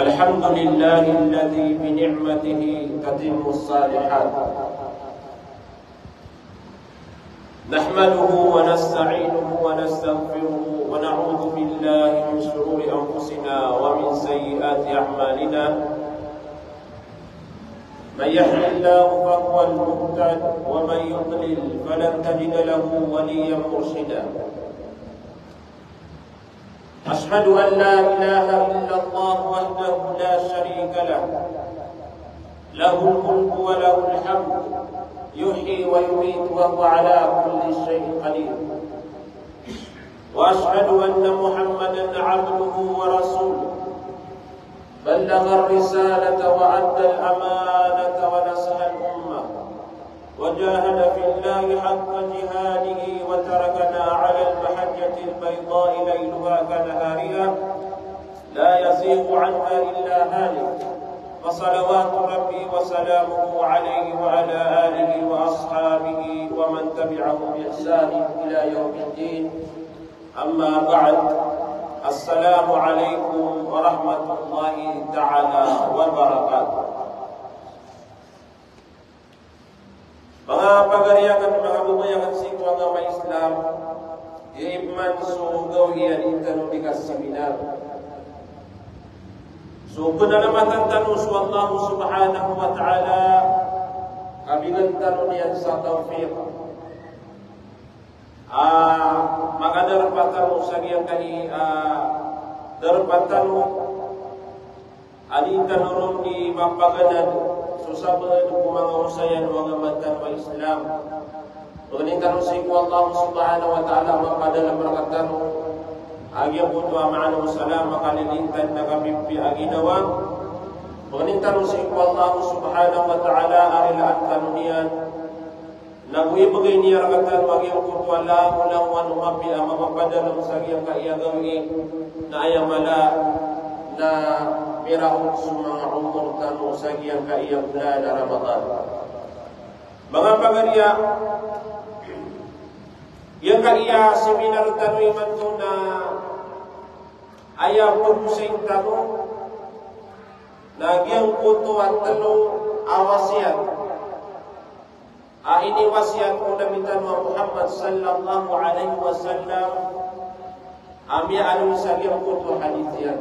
الحمد لله الذي بنعمته تتم الصالحات نحمده ونستعينه ونستغفره ونعوذ بالله من شرور أنفسنا ومن سيئات أعمالنا من يهد الله فهو المهتد ومن يضلل فلن تجد له وليا مرشدا أشهد أن لا إله إلا الله وحده لا شريك له له الملك وله الحمد يحيي ويميت وهو على كل شيء قدير وأشهد أن محمدا عبده ورسوله بلغ الرسالة وأدى الأمانة ونصح الأمة وجاهد في الله حق جهاده وتركنا على المحجة البيضاء ليلها كنهارها لا يزيغ عنها إلا هالك فصلوات ربي وسلامه عليه وعلى آله وأصحابه ومن تبعهم بإحسان إلى يوم الدين أما بعد السلام عليكم ورحمة الله تعالى وبركاته. Mga pagariakan mga bumayakan sa ito agama Islam, iman so gawian intano di seminar. So penalamatan tanu su Allah Subhanahu wa taala kabilan tanu niyan sa taufiq. Maka darpatan usagian kali darpatan ali tanurun di mapaganan susabad ko mga usayan mga matan wa Islam. Pagnintan si Allah Subhanahu wa taala mapadala barakatan agi po to amaano salam makalilintan na kamimpi agi dawan. Pagnintan si Allah Subhanahu wa taala arilaan kanunian Nagui bagay niya rakatan wagi ko wala ulang wanu mapi ama mapadala sa giyang kaiyagawi na ayamala na mirahon sa mga umur tanu sa giyang kaiyang bulan na Ramadan. Mga pagariya, yung kaiya seminar tanu iman to na ayaw pagusay tanu na giyang kuto at talo awasyan. Ini wasiat Nabi Muhammad sallallahu alaihi wasallam amia alun sagiang kutu hadithian.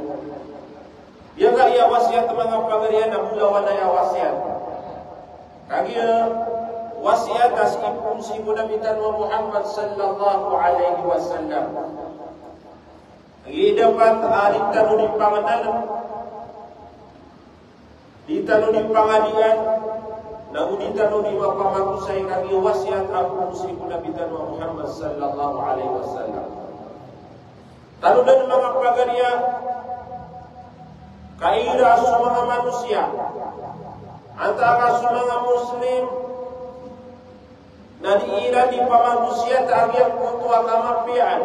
Dia kaya wasiat mga pagarian na bulawan na wasiat. Kaya wasiat as ipunsi Nabi Muhammad sallallahu alaihi wasallam. Dapat alin tanu di pangadalan, di tanu di pangadian. Namun ditanu di mapamakusay kami wasiat aku si Nabi Muhammad sallallahu alaihi wasallam. Tanu dan mga pagariya kaira sa mga manusia antara sa mga Muslim na diira di pamanusia ta'agyang kutu agamapian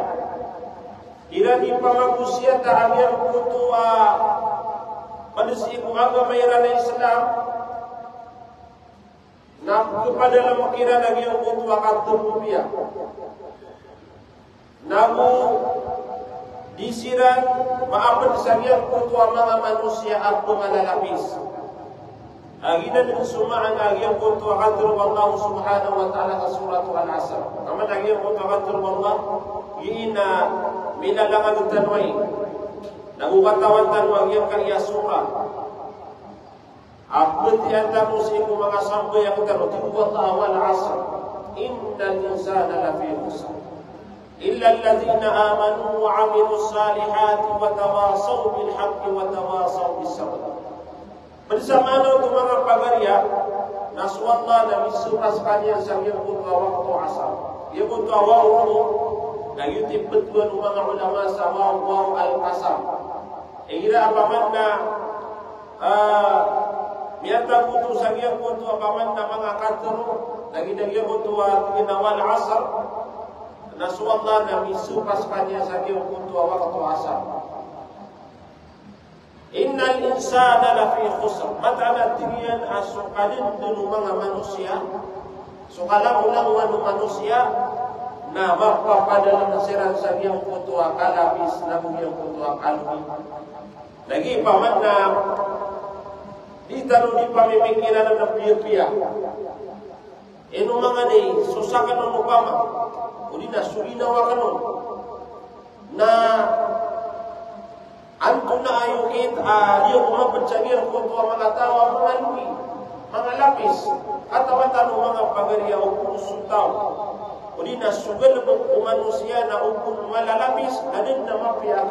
ira di pamanusia ta'agyang kutu panisiku agama na Islam na kepada dalam kira lagi yang butuh akan terbubiak namu disiran maafkan sagian butuh mga manusia aku malalapis aginan ng sumaan lagi yang butuh akan terbubiak Allah Subhanahu wa ta'ala sa surat Al-Asr naman lagi yang butuh akan terbubiak iina minalangan tanway nagukatawan tanwag yang kaya surah Abad yata musiku mga sambo yang tarutin Allah wal asr innal insana lafi khusr illa alladhina amanu wa 'amilus salihati wa tawasaw bil haqqi wa tawasaw bis sabr. Bersama itu mga pagariya naswallah na misukas kanya sa yakut waktu asar. Yakut wawu nagitip betuan mga ulama sa wawu al-qasam. Ira apa manna Miyata kutu sagiang kutu apaman na mga katero Nagidagyan kutu ginawal asar Nasuwallah na misukas kanya sagiang kutu waktu asar Innal insana lafi khusr Matala tingyan asukadin dunu mga manusia Sukalang-ulang wanu manusia Na mapapadala nasiran sagiang kutu akalabis Namu yung kutu akalbi Lagi paman na ditaruh di pamimikiran ng piya-piya. Ino mga ni susakan ng upama. Uli na surinawa ka nun. Na anto na ayukit yung umapatsagir ko ito ang mga tao, mga luwi, mga lapis, at awatan ng mga pagariya o pusuntaw. Uli na sugal ng manusia na upun malalapis, adin na mapia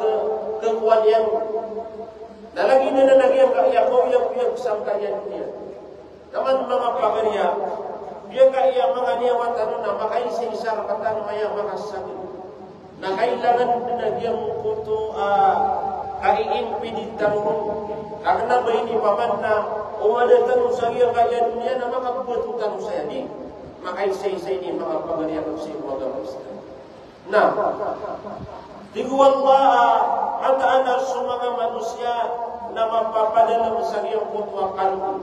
kekuan yang nalagi na nalagi ang kaya ko yung piyagsamkayan niya. Naman mga pagariya, biya kaya mga niyawatan na makaisa-isa katang maya makasakit. Na kailangan na nagyang kuto kaiimpiditang karena ba ini paman na umadatan sa iya kaya niya na makabututan sa yani. Makaisa-isa ini mga pagariya ng si mga Muslim. Nah, tigu Allah mataan sa mga manusia na mapapadala sa iyong kutwa kalbi.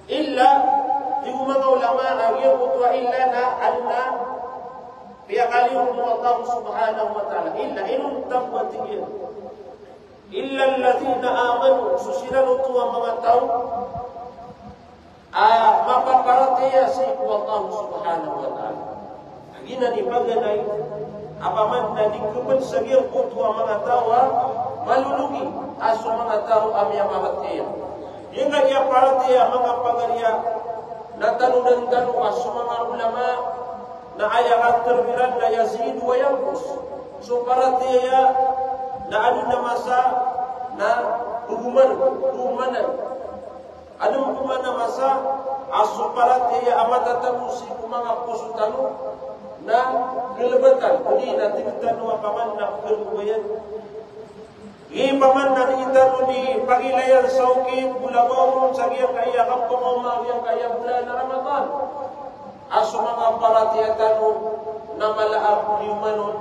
Illa, tigu mga ulama ang iyong kutwa illa na anna piyakaliw mo Allah subhanahu wa ta'ala. Illa, inong tapwa tigil. Illa alladhina amanu, susiran ito ang mga tao mapaparatiya sa iku Allah subhanahu wa ta'ala. Agina ni paganay apaman na dikubad sa giyang kuto ang mga tao malulugi aso mga tao amya paratiya. Yung kaya paratiya mga pagariya na tanong-tanong aso mga ulama na ayakat terbiran na yazid wa yankus. So paratiya na ano na masa na humanan. Anong kumana masa asuparat iya amatatamu si kumanga pusutanu na gelebatan kuni na tingtanu apaman na kerubayan paman na itanu di pagilayan sauki bulabong sa giyang kaya kampong yang kaya bulan na Ramadan asu mga paratiyatanu na malaab liumanon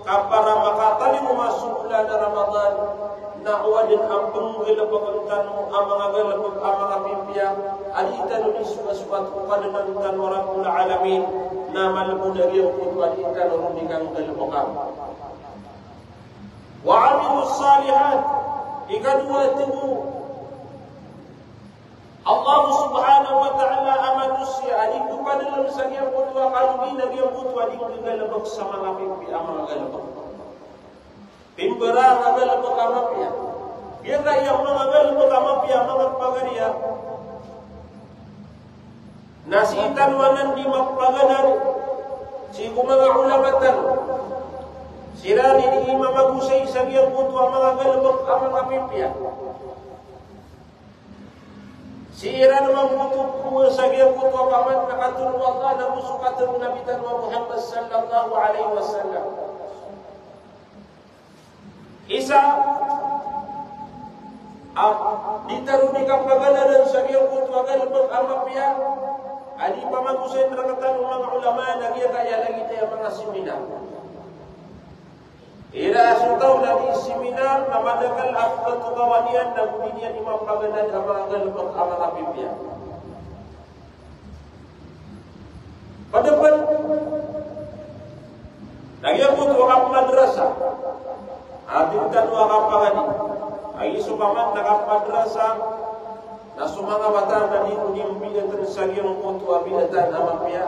kapara makatali mo masuk bulan na Ramadan na uwadin ang panggalapag tanu ang mga galapag ang mga pimpiya alitan ni suwat upadan tan Rabbul Alamin na malabuna riyo ko alitan ni kang galapag wa amilus salihat ikadua tibu Allah subhanahu wa ta'ala amanusia adik kepada dalam sagian kutwa kalbi nabi yang kutwa adik galapag sa mga pimpiya ang mga galapag Pimbera agal pagkamapya. Biar yang mengagal pagkamapya mga pagariya. Nasitan wanan di magpaganan. Si mga ulamatan. Sira ni Imam Abu Sa'id sa giyang kutwa mga galbok ang mga pipya. Sira naman kutwa sa giyang kutwa paman nakatulong Allah na musukatan nabitan wa Muhammad sallallahu alaihi wasallam. Isa ditaruh di kapagalan sa iyong kutwagal pag-amapya adi pamagusin rakatan mga ulama lagi kaya lagi tayo mga seminar ira asutaw lagi seminar na madagal after kawanian na buminian imam pagalan ang mga galpag amapya padapan lagi ang kutwakap madrasa Abin kanwa kapagani ay sumaman nakapadrasa na sumanga bata na dinimbilan sa iyong kunto abilatan amapya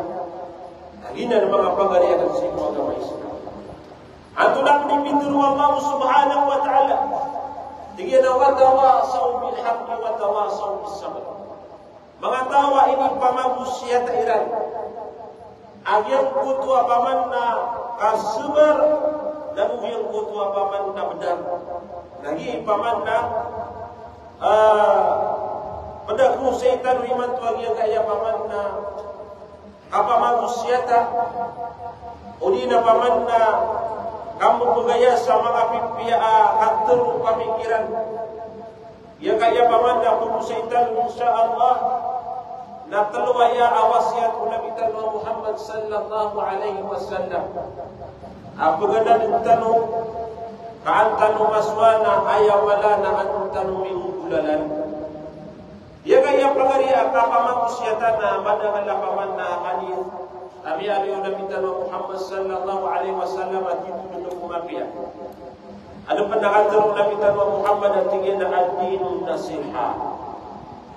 agina ng mga pagariya ng sino agama Islam ato lang dipinturuan Allah subhanahu wa ta'ala tigyan na watawasaw bilhaqi watawasaw bisabr mga tawa ini pamagusya tairan agyang kunto apaman na kasubar lalu yang kutwa paman na benar lagi paman na pada kusaitan iman tu lagi kaya paman na apa manusiata udi na paman na kamu bergaya sama kapipia kantor pemikiran yang kaya paman na kusaitan insyaallah na telwaya awasiat Nabi Muhammad sallallahu alaihi wasallam apaganda nitanu kaantanu maswana ayawala na antanu mingulalan dia kaya pagariya kapamakusyatan na madagala paman na hadis Abi Nabi Muhammad sallallahu alaihi wasallam at dito mapia. Ada pendekatan Nabi Muhammad dan tinggi na ad-din nasiha.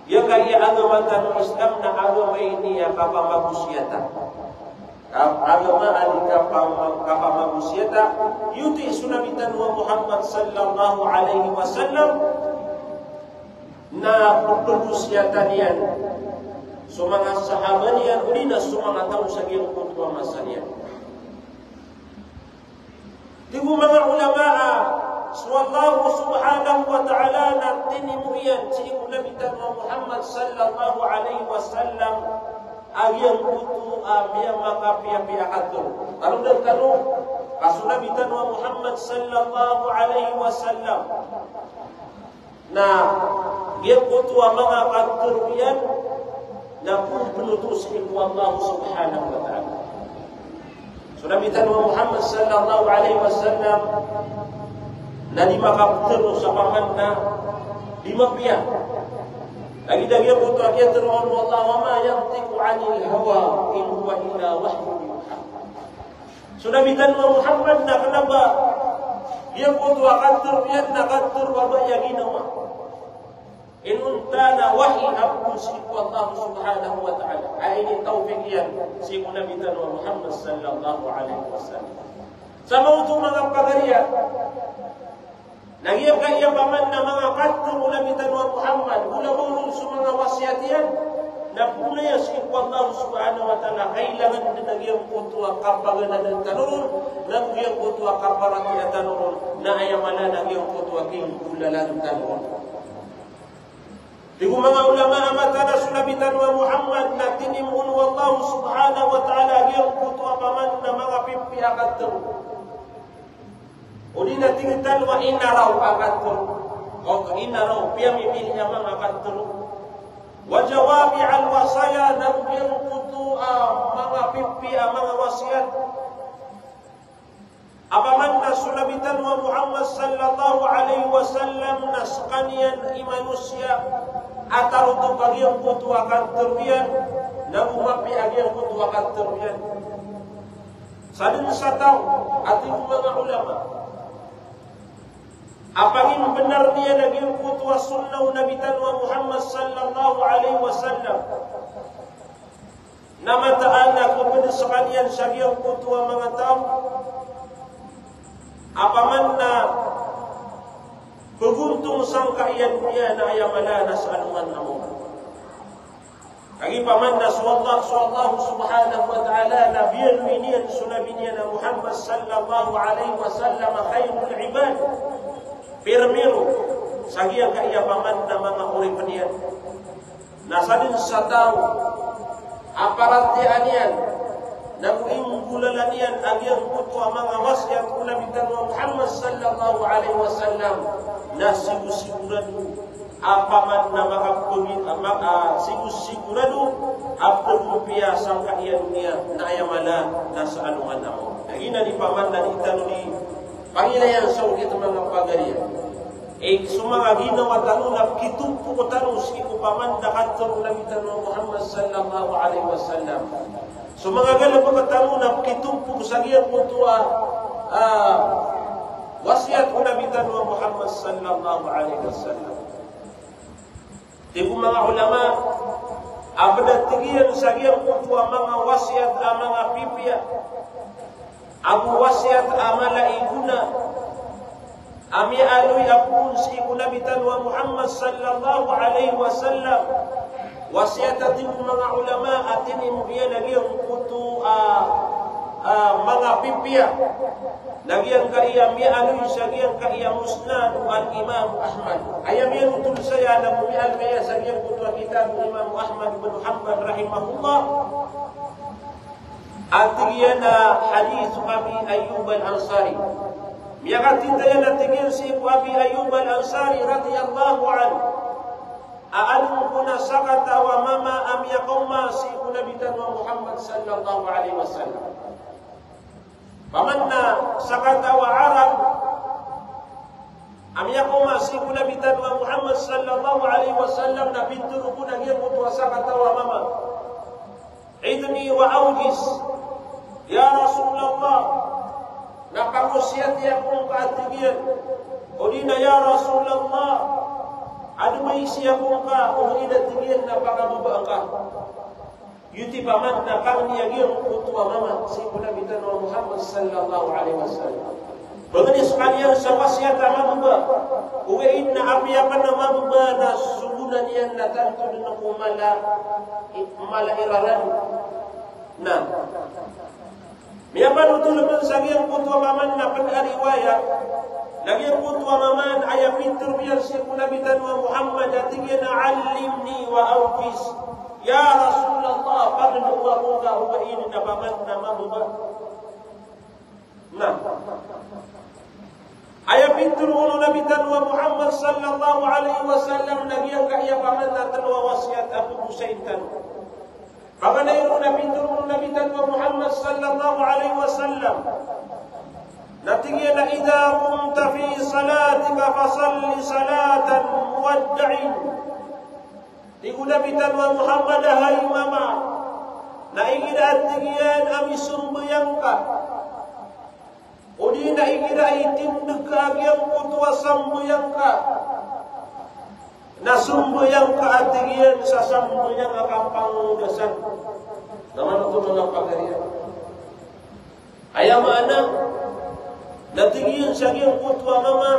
Ya kaya agama tanong Islam na agama ini ya kapamagusyata. Agama ali kapamagusyata yuti sunabitan wa Muhammad sallallahu alaihi wasallam na pagpagusyatan yan. So mga sahabat niyan uli na sumanga tao sa giyong kutwa masaniyan. Tigo mga ulama Wallahu subhanahu wa ta'ala naktini mo yan si Nabitan wa Muhammad sallallahu alaihi wasallam agiyang kutu amiyang makapiya-piya kato. Tarong dan tanong, kasulabitan wa Muhammad sallallahu alaihi wasallam na giyang kutu ang mga kato yan na kung penutusin ko Allah subhanahu wa ta'ala. Sunabitan wa Muhammad sallallahu alaihi wasallam na di makaptero sa paman na lima piya. Lagi dah dia butuh dia terus Allah wa ma yantiqu 'anil hawa in huwa illa wahyun yuha. Sudah bitan Muhammad na kenapa dia butuh akan terbian na katur wa bayagina ma. In untana wahyi abu siku Allah subhanahu wa ta'ala. Ini taufik yan si Nabi Muhammad sallallahu alaihi wasallam. Sama untuk mga pagariya Nagyang kaya paman na mga katur ulamitan wa Muhammad ulamulong sa mga wasiat yan na punaya sa Allah subhanahu wa ta'ala kailangan din nagyang kutuwa kapagan na tanurun nagyang kutuwa kaparati na tanurun na ayamana nagyang kutuwa king ulalan tanurun. Di mga ulama amata na sulabitan wa Muhammad na tinimun wa Allah subhanahu wa ta'ala nagyang kutuwa paman na mga pipiakat tanurun. Uli na tingtal wa inaraw akan turun. O inaraw, piya mimili niya mga akan turun. Wa jawabi al-wasaya ng biyang puto mga pipi, mga wasiat. Apaman na sulabitan wa Muhammad sallallahu alaihi wasallam na sakanian imanusya at aruto kagyang puto akan turun. Nagumapi agyang puto akan turun. Sadin sa tao, ating mga ulama, apangin benar dia naging kutwa sunnah Nabi Tanwa Muhammad sallallahu alaihi wasallam. Namataan na kepada sekalian syariah kutwa mga tao. Apaman na beguntung sangkaian dia na ayamala na sa anuman amo. Kagi paman na sallallahu subhanahu wa ta'ala nabiyan winian sunabinian Muhammad sallallahu alaihi wasallam khairul ibad. Pirmiru sagiang kaya paman na mga uripanian nasadin sa tao aparatian yan nabuing gulalanian agyang puto ang mga wasiat ulamitan wa Muhammad sallallahu alaihi wasallam na sigurado apaman na makapumit sigurado apel rupiah sangka iya dunia na ayamala nasa anuman amo nagina di paman na itanuli Panginoon sa kita mga pagariya. Sumanga ginawa tanong kitumpo ko tanong si kupaman dakat ulamitan ng Muhammad sallallahu alaihi wasallam. Sumanga gala pagkatanong kitumpo ko sa giyang putua wasiat ulamitan ng Muhammad sallallahu alaihi wasallam. Tibo mga ulama abad tigiyan sa giyang putua mga wasiat mga pipiya. Abu wasiat amala iguna ami aloy apun si kunabitan wa Muhammad sallallahu alaihi wasallam wasiat atin mga ulama atin imbiya nagyang kutu mga pipiya nagyang kaiya mi aloy sagyang kaiya musnad al Imam Ahmad ayam yan utul saya na mi almaya sagyang kutu kitab Imam Ahmad bin Hanbal rahimahullah. Atigian hadis Abi Ayyub al-Ansari. Miyakatin tayo natigil si Abi Ayyub al-Ansari radhiyallahu anhu. Aalun kuna sakata wa mama am yaqumma si kunabitan wa Muhammad sallallahu alaihi wasallam. Pamanna sakata wa arab am yaqumma si kunabitan wa Muhammad sallallahu alaihi wasallam na bintul kuna ngiyot wa sakata wa mama. Idni wa awjis Ya Rasulullah Napangusiat dia pun keatigian. Odina ya Rasulullah, ada maisi aku ka, odina tigian napakabuba ka. Yuti paman napang niya giyong kutua mama si Nabi Muhammad sallallahu alaihi wasallam. Bagaimana sekalian sa wasiat mabuba, uwein na apiyapan na mabuba na subunan yan na tanto din ako malairaran. Nah, miyapan utulupin sa giyang kutua maman na panariwaya, lagyan kutua maman ayam fitur biyan si Nabi Muhammad at tigyan na alimni wa awfis. Ya Rasulullah, pagnu ako ka uwein na paman na mabuba. Nah, ayat pintu ulu Nabi Muhammad sallallahu alaihi wasallam nagiang kaya pamanna tanwa wasiat Abu Husain tan. Pamanay ulu Nabi Muhammad sallallahu alaihi wasallam. Natingya na idza qumta fi salatika fasalli salatan muwadda'in. Tigu Nabi Muhammad hai mama. Naingin atingyan ami sumbayang ka. Udi na ikira itindig ka agyang kutua sambuyang ka. Nasumbayang ka atingyan sa sambuyang akapangugasan. Naman ito mga pagarian. Ayaw maana, natingyan sa agyang kutua mama,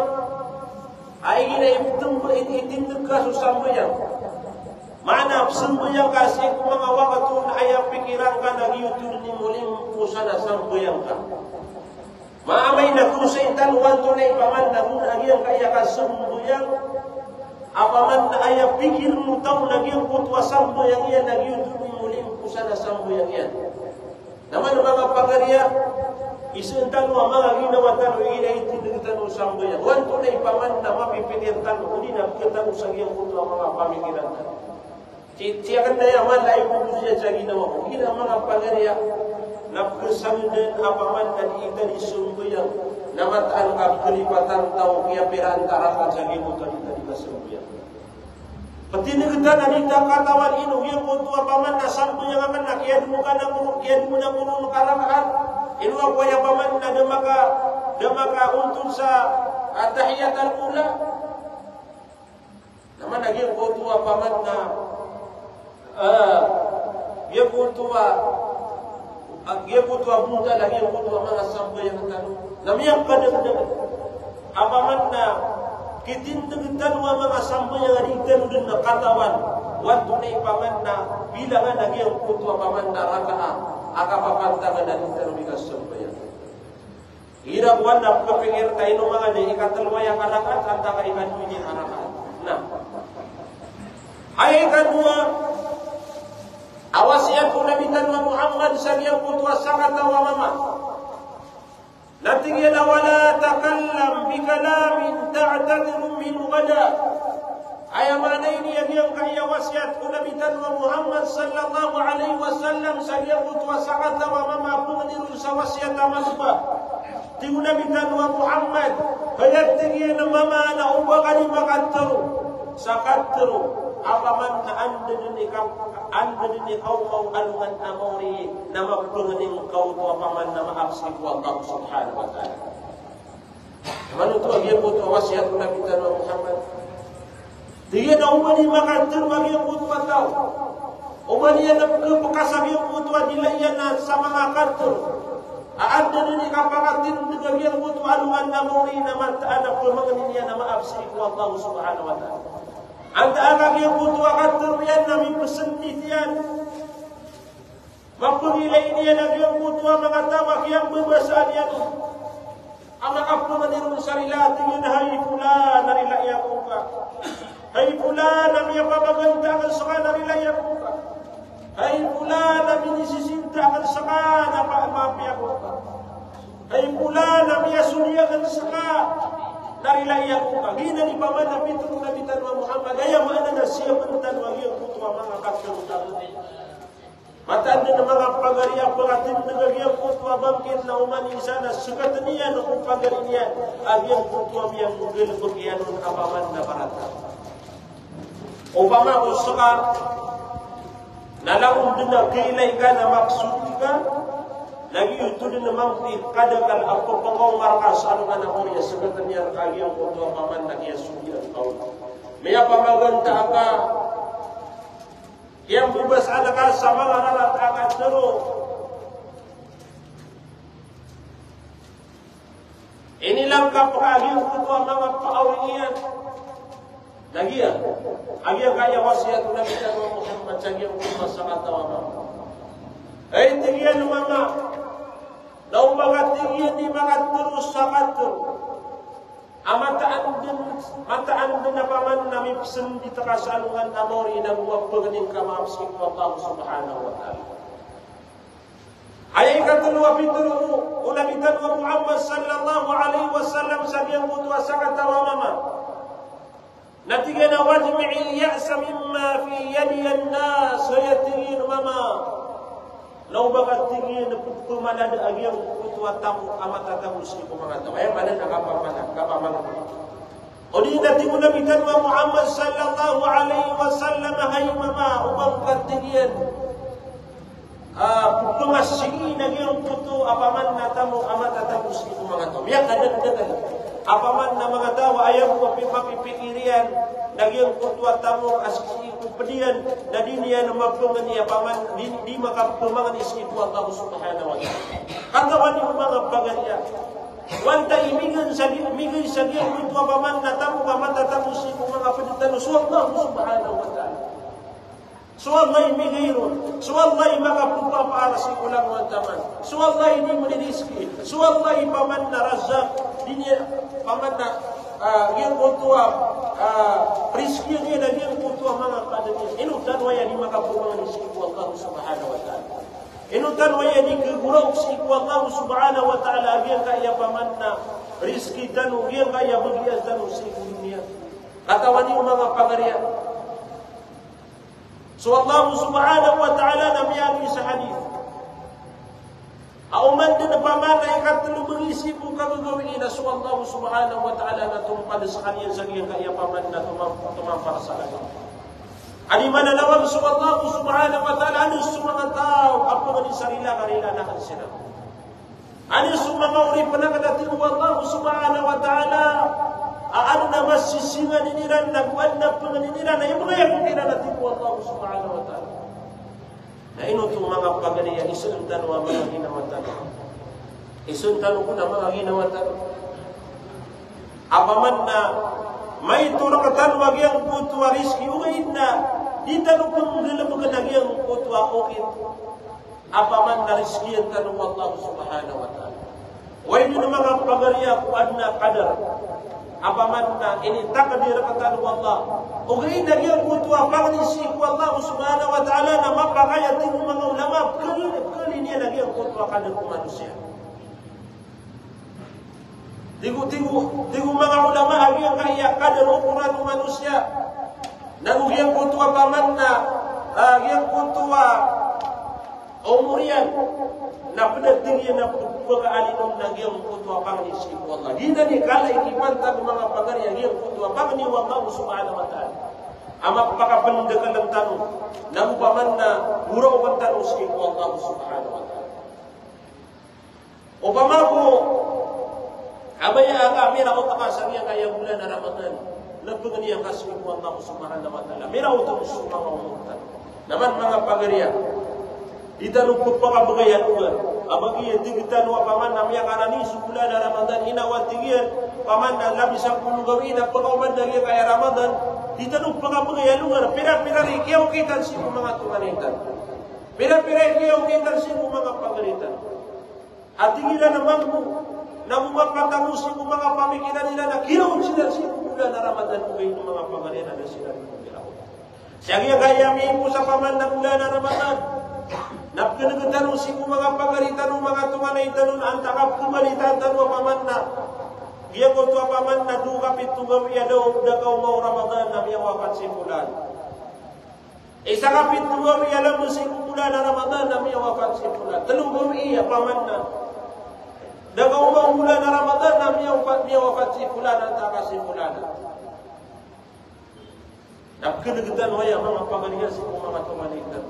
ay gina itindig ka sa sambuyang. Maana, sambuyang ka siya kung mga wakatun ayaw pikiran ka nagyutun ni muling pusa na sambuyang ka. Maamay na kusay taluan tunay paman na kung agyang kaya kasumbayang apaman na ayaw pikir mo taon nagyang kutwa sambayang yan nagyutun muling pusa na sambayang yan. Naman mga pagariya, isun tanwa mga ginawa tanwa inaitindig tanwa sambayang. Wan tunay paman na mapipinir tanwa hindi na pagkatano sa agyang kutwa mga pamikiran tanwa. Siyakan na yaman ay pupusiya sa ginawa ko. Hindi na mga pagariya, napkesamden apaman dan ikan isumbayang namataan kelipatan tau kia perantara sa gimu tadi kasumbayang. Patinigdan anita katawan inu yang kutu apaman na sambayang aman na kian muka na purun karakaan inu ako ya paman na demaka untun sa tahiyat al-ula. Naman lagi kutu apaman na dia kutua muda lagi yang kutua mga sambayang tanu. Namiyang kadang-kadang apaman na kitindag-tan wa mga sambayang arigan din na katawan. Wan tunay paman na bilangan lagi yang kutua paman na rakaan. Akapapantangan na rin bigas sambayang. Hirabuan na kapingir tayo mga na ikatalwaya kalakat at ikan ini harakan. Nah, ay kadua awasiat Nabi Muhammad sallallahu alaihi wasallam wa mama. Natigila wala takallam bi kalamin ta'tadiru min ghada. Ayamana ini yang kaya wasiat Nabi Muhammad sallallahu alaihi wasallam sallallahu alaihi wasallam wa mama puniru sa wasiat amasba. Ti Nabi Muhammad hayat tigina mama na ubakani makatru sakatru apaman na anda din ikaw mau alungan amori na magpunganing kau to apaman na maapsik wa Allah subhanahu wa ta'ala. Manu to agyan po to wasiat Nabi Muhammad. Diyan na umani makatir magyan po to ataw. Umani yan na pagkasagyan po to adilayan na sa mga kartur. Anda din ikapangatir agyan po to alungan amori na mataan na pulmanganin yan na maapsik wa Allah subhanahu wa ta'ala. Anta agak yang butuh akan terbian nami persendirian. Mampu nilai ini yang yang butuh mengatakan yang berbahasa dia tu. Anak apa menirun sarilah tinggal hai fulan dari layak muka. Hai fulan nami apa bangga akan sekan dari layak muka. Hai fulan nami disinta akan sekan apa maaf muka. Hai fulan nami asulia akan sekan dari layak muka. Gina di paman Nabi Muhammad gaya mana na siya penutan wagi ang kutuwa mga kakilutang. Matanda na mga pagariya pangatin na gagi ang kutuwa bangkin na umani sana sukat niya na kung pagari niya agi ang kutuwa miyang mugil kukianon apaman na barata. Upama usaka nalaong din na kailay ka na maksud ka lagi itu din namang kadagal apa pangong markas ano nga na ya sekretanya kali ang kuto paman lagi sugi at taon. Maya pamaganta ka yang bebas ada sa mga nalatakan dero. Inilang kapag yung kuto ang mga paawingian. Lagi ya, lagi yang kaya wasiat Nabi Muhammad cagi ang kuto sa katawa. Ay tingyan mga daw mga tingyan di mga terus sa kato. Amataan din na paman na may pisan di takasalungan amori na buwag paganing kamapsik ko Allah subhanahu wa ta'ala. Ayay katulwa pitulu ulamitan wa Muhammad sallallahu alaihi wasallam sabiang mutwa sa katawa mama. Natiga na wajmi'il ya'sa mimma fi yadi an-nas yatigin mama. Law bagat tingin na putumalad agyang kutwa tamu amatatamus ni kumangatawa. Ay manan kapamanan. O di natin mo namitan wa Muhammad sallallahu alaihi wasallam hay mama upang katingin. Putumasigi nagyang putu apaman na tamu amatatamus ni kumangatawa. Yang kadang-kadang apaman na mga tawa ayaw mo mapipikirian nagyang kutwa tamu asiki kupedian na di niya na magpungan niya paman di makapumangan isipu Allah subhanahu wa ta'ala. Katawan yung mga pagarya wanta imigan sa giyang kutwa paman na tamu kamatatamu si mga peditan so Allah subhanahu wa ta'ala. So Allah imigay ron. So Allah makapupa para si ulang wantaman. So Allah ini meniriski. So Allah paman na razak di niya paman na yang kutua rizki niya dan yang kutua mga kadanya inutan waya di makapumangan si Allah subhanahu wa ta'ala. Inutan waya di kegurau si Allah subhanahu wa ta'ala yang kaya paman na rizki tanu yang kaya bagian tanu si dunia. Katawan yung mga pangarya. So Allah subhanahu wa ta'ala namiyagi sa hadith. Auman din na pamana ikatlo mengisi buka gagawin na so Allah subhanahu wa ta'ala na tumpad sa kanya sa iyang kaya paman na tumampar sa kanya. Adi mananawag so Allah subhanahu wa ta'ala ano sa mga tao apo nga ni sarila karila na kansina. Ano sa mga uri panagadating mo Allah subhanahu wa ta'ala ano na masisinga niniran nagwan na panganiniran na yung mga yakong kinanating mo Allah subhanahu wa ta'ala. Na inutong mga paganiyan, isuntan wa mga ginawatan. Isuntan ko na mga ginawatan. Apaman na may turakatan wag yang putwa rizki, ugayin na, di tanong kung nilabagan na yang putwa ukit. Apaman na rizki ang tanong Allah subhanahu wa ta'ala. Way din mga pagariya ku adna qadar. Apaman na ini takdir kata Allah. Ugain na yang kutwa pangisi ku Allah subhanahu wa ta'ala na mapakaya tinong mga ulama kali niya lagi ang kutwa kadar ku manusia. Tigo mga ulama agi ang kaya kadar ukuran ku manusia. Nagugyang kutwa paman na yang kutwa umurian na pedatingin na pagkaalinong na giyang kutwa pangisi ku Allah. Di na ni kala ikipantag mga pagarya giyang kutwa pangni wa Allah subhanahu wa ta'ala. Ama pakapandakan ng tanong nagupaman na muraw ang tanong si ku Allah subhanahu wa ta'ala. Upama ko abaya aga mira ko takasang yang kaya bulan na Ramadan nagpagani ang kasih ku Allah subhanahu wa ta'ala. Mira ko ito mga umutan naman mga pagarya itanong ko pakabagayan ugan abagi tigitan wa paman namya kanani bulan na Ramadan inawan tigian paman na labis ang pulugawin at pagkauman na kaya Ramadan itanong pakabagayan ugan pira-pira rikiyaw kitan si mga tunganitan pira-pira rikiyaw kitan si mga pagalitan at tigilan naman mo na mumapatamus si mga pamikiran nila na kiraw sila si bulan na Ramadan ugayin ng mga pagalitan na sila kiraw siya kaya may po sa paman na bulan na Ramadan napaganagan si mga pagalitan ng mga tunganaitan ang takap kumalitan tanong paman na iya ko ito paman na dukapit tugawiya daw dagaw mau Ramadan na miyawakan si bulan isa kapit tugawiya lang si bulan na Ramadan na miyawakan si bulan talong iya paman na dagaw mau bulan na Ramadan na miyawakan si bulan ang taka si bulan napaganagan waya mga pagalitan si mga tunganaitan.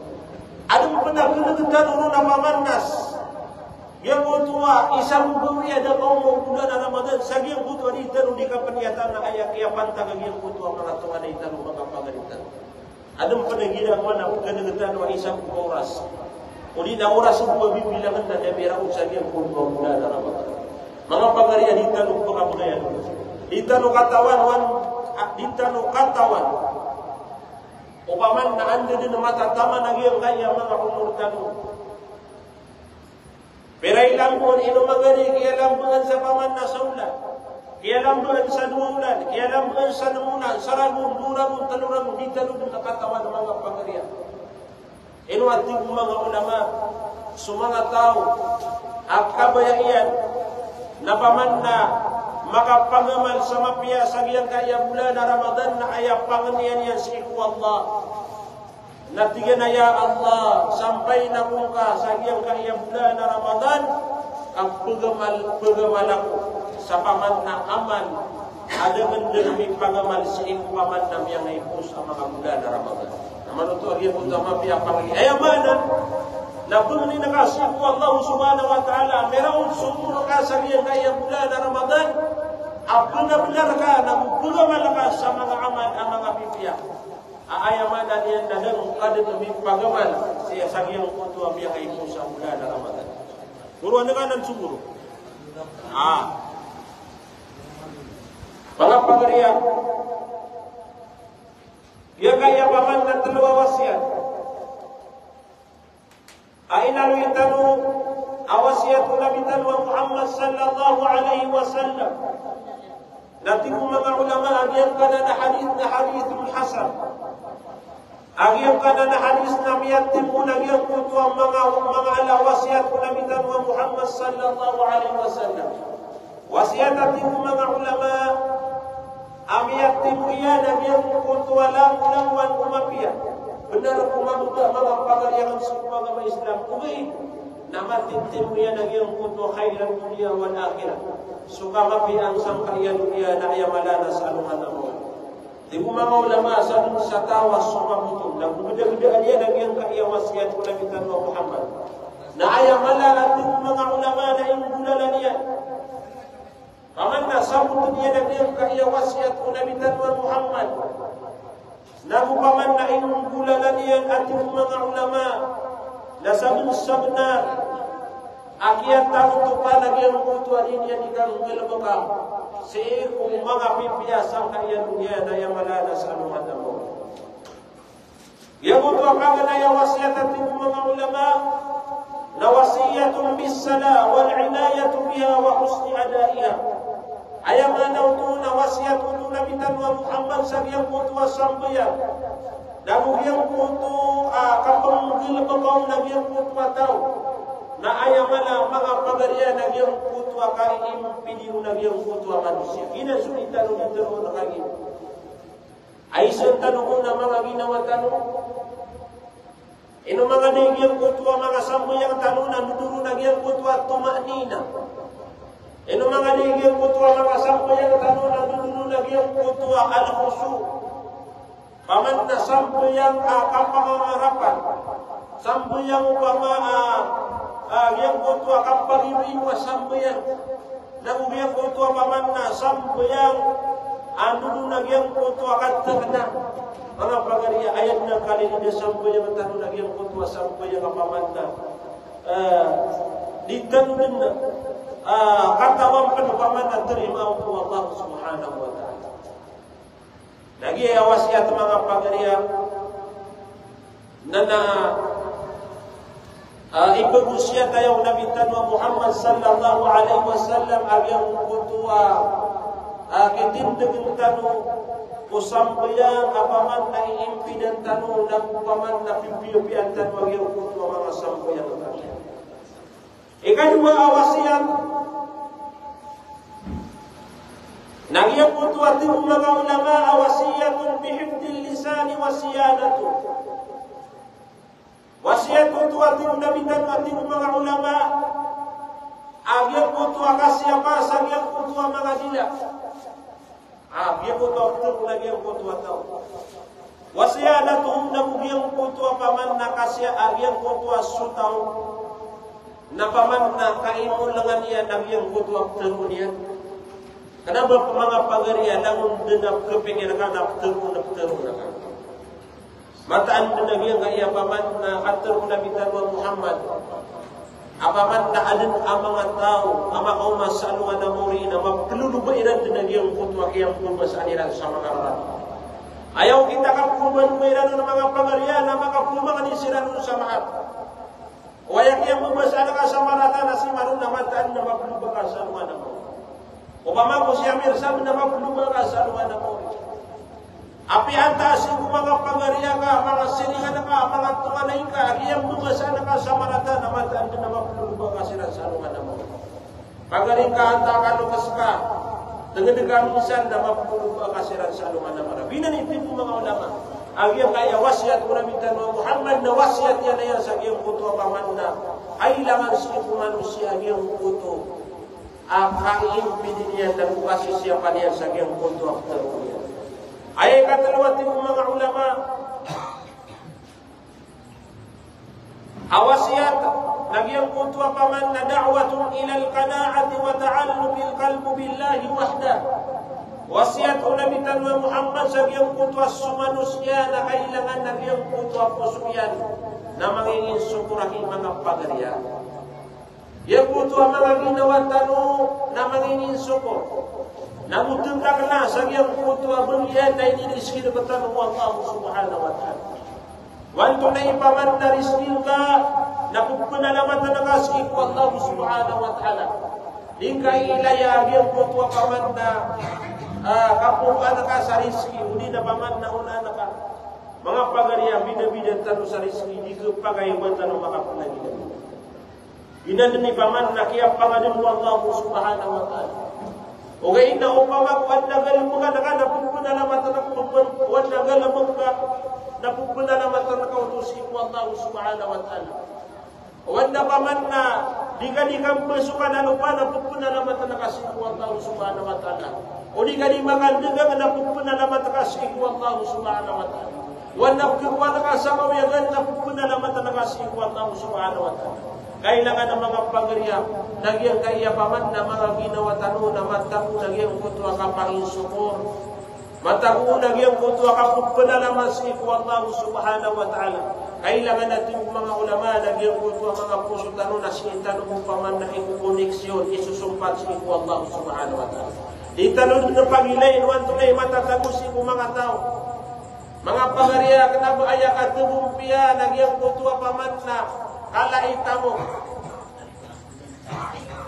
Adong pernah kenegatan urun nama manas. Yang kutua isang bumi ada kaum bulan Ramadan sagi yang kutua di taru di kapaniatan na ayak ya pantang yang kutua mga tunga di taru mga pagalitan. Adem penegila mana kedegetan wa isang oras. Uli na oras ang mabibilangan na debera ug sagi yang kutua bulan Ramadan. Mga pagariya di taru pagabagayan. Di taru katawan. Upaman na anda din mata tama nagyang kaya mga umur tanu. Pero ilang buwan inumagari, kaya lang buwan sa paman na saula, kaya lang buwan sa duulan, kaya lang buwan sa namunan, sarabong, durabong, talurabong, di talubong nakatawan ng mga pangariyan. Ino ating mga ulama, sumanga tao, at kabayaian, na paman na makapangamal sa mapia sa giyang kaya bulan na Ramadan na ayaw panganian yan si Iku Allah. Natigan na ya Allah sampai na kung ka sa iyang kaya bulan na Ramadan ang pagamal ako sa paman na aman ada mendermi pagamal sa iyong paman na miyang naipos ang mga bulan na Ramadan. Naman ito ang iyong utama piyang pangin. Ay amanan na bumili na kasi ko Allah subhanahu wa ta'ala merong sumuro ka sa iyang kaya bulan na Ramadan ang benar-benar ka na pagamal ka sa mga aman ang mga pipiyak. Ayaman dan yang dalam ada demi pagaman saya sagiang kutu amia kai Musa bulan Ramadan. Buruan dengan dan subur. Pagapagarian. Dia kaya paman dan telua wasiat. Ainalu itanu awasiat Nabi Muhammad sallallahu alaihi wasallam. Nanti mga ulama agian kana na hadithul hasan. Agian kana na hadis na miyatim mo nagyang kutu ang mga ala wasiat ko Nabi Muhammad sallallahu alaihi wasallam. Wasiat ating mga ulama amiyatim mo yan nagyang kutu walang ulawan umapia. Benar kumabugah mga pagariangan sa mga Islam. Ugay namatintim mo yan nagyang kutu khairan dunia wal akhirah. Suka mapiang sangkaian dunia na ayamalana sa anuman na mo. Di mga ulama sa tawas sumabutong na bumida-bida niya nagyang kaya wasiat ko Nabi Muhammad. Na ayamalana at mga ulama na yung bulalan niya. Paman na sabutong niya nagyang kaya wasiat ko Nabi Muhammad. Na paman na yung bulalan niya at yung mga ulama na sabun-sabna akyat tayo pa nagyang kutuan niya di kang galabaka. Si kung mga pipiyasang kaya dunia na yamalana sa anuman na mo. Yabuto ang mga nayawasiyat at mga ulama na wasiyatun bisala wal inayatu biha wa husni adaiha. Ayamanaw ito na wasiyatun Nabi Muhammad sa biyang kutuwa sambayan. Namugiyang kutu kapang gilabakaw na biyang kutuwa tao. Na ayamana mga pagarian na biyang kutuwa kain piliho na biyang kutuwa manusia. Ginasulitan ng tanong na kagin. Ay isang tanong na mga ginawa tanong. Ino mga nagyang kutuwa mga sambuyang tanong na nuduro na biyang kutuwa tumanina. Ino mga nagyang kutuwa mga sambuyang tanong na nuduro na biyang kutuwa al-khusu. Paman na sambuyang kapangangarapan. Sambuyang yang kutua kapagiri wa sambayan nang yang kutua paman na sambayang anu nagyang kutua katagna mga pagariya ayat na kali ni sambayang tanu nagyang kutua sambayang paman na ditanun na katawan paman na terima untuk Allah subhanahu wa ta'ala. Lagi wasiat mga pagariya na ipagusiya tayo Nabi Muhammad sallallahu alaihi wasallam agyang kutua kitindagang tanong usambayang apaman na iimpidan tanong na upaman na pipiupian tanong agyang kutua mga sambayang tanong. Ikadua awasiyan nagyang kutua ting mga ulama awasiyatun bihifdil lisani wasiyadatu. Wasiat kutu ating Nabi dan ating mga ulama agyang kutu akasiapa sa agyang kutu mga dila. Agyang kutu ating agyang kutu ataw. Wasiat atung nabugyang kutu paman nakasya agyang kutu asutaw. napaman na kaimon langan iya nagyang kutuak terunian. Kenapa mga pagariya langun denap kepingin kanap terun nakan. Mataan denagyan kaya paman na atur Nabi Muhammad. Apaman na adin amang tao, ama kaum masaluan na muri na mapkelulubairan denagyan kutuak yang pumasaniran sa mga rat. Ayaw kita kapuman mayroon ng mga pagariya na makapumangan isiran sa mahat. Wayak yang membasana ka sa marata na si marun na mataan na mapluba ka sa luwa na mo. Upama ko siya mirsam na mapluba ka sa luwa na mo. Api antasin ko mga pagariya ka, mga siningan ka, mga tunganay ka, yang membasana ka sa marata na mataan na mapluba ka sa luwa na mo. Pagaring ka anta ka lukas ka. Dengan misan na mapuluba kasiran sa luman na marami. Binanitin po mga ulama. Ang iyang kaya wasiat ko Nabi Muhammad na wasiat yan na yan sa iyang kuto paman na kailangan siya po manusia iyang kuto. Akain pininian dan bukasi siya pa niyan sa iyang kuto after niya. Ay katalawatin po mga ulama. Awasiat nagyang kuto paman na da'watun ilal qana'ati wa ta'alluqil qalbu billahi wahda. Wasiat ko Nabi Muhammad sa iyang kuto sumanusia na kailangan nagyang kuto pusuyan na mangingin sukurahi mga pagariya. Yang kuto mga ginawa tano na mangingin sukur. Namutungkak na sa iyang kuto belian na iniriskin ko tano Allah subhanahu wa ta'ala. Wanto na ipaman na riskin ka napupunalaman na nakaskin ko Allah subhanahu wa ta'ala. Lingkay ilaya yung kutwa paman na kapuan ka sa riski. Hindi na paman na una na ka. Mga pagariya, bida-bida tanong sa riski. Di ko pagayuban tanong makapunagin. Inan ni paman na kaya pangadin mo Allah subhanahu wa ta'ala. O gayin na upama kuwan nagal mo ka naka napupunalaman na kuwan nagal mo ka napupunalaman na kautusin mo Allah subhanahu wa ta'ala. Wanda paman na di ka pasukan na lupa na pupunalaman na nakasiku Allah subhanahu wa ta'ala. O di ka di makandagang na pupunalaman na nakasiku Allah subhanahu wa ta'ala. Wanda kikuha na kasamawiyagan na pupunalaman na nakasiku Allah subhanahu wa ta'ala. Kailangan ng mga pagariya, nagyang kaya paman na mga ginawa tanong na matago nagyang kutwa kapangin sukor. Matago nagyang kutwa kapupunalaman sa iku Allah subhanahu wa ta'ala. Kailangan natin mga ulama nagyang kutwa mga puso tanong na sintanong mo paman na ikukoneksyon, isusumpat sa iku Allah subhanahu wa ta'ala. Di tanong na pag-ilay, inuwan tunay matatago sa iku mga tao. Mga pagariya, kanaba ayak at tubumpiya, nagyang kutwa paman na kalaita mo.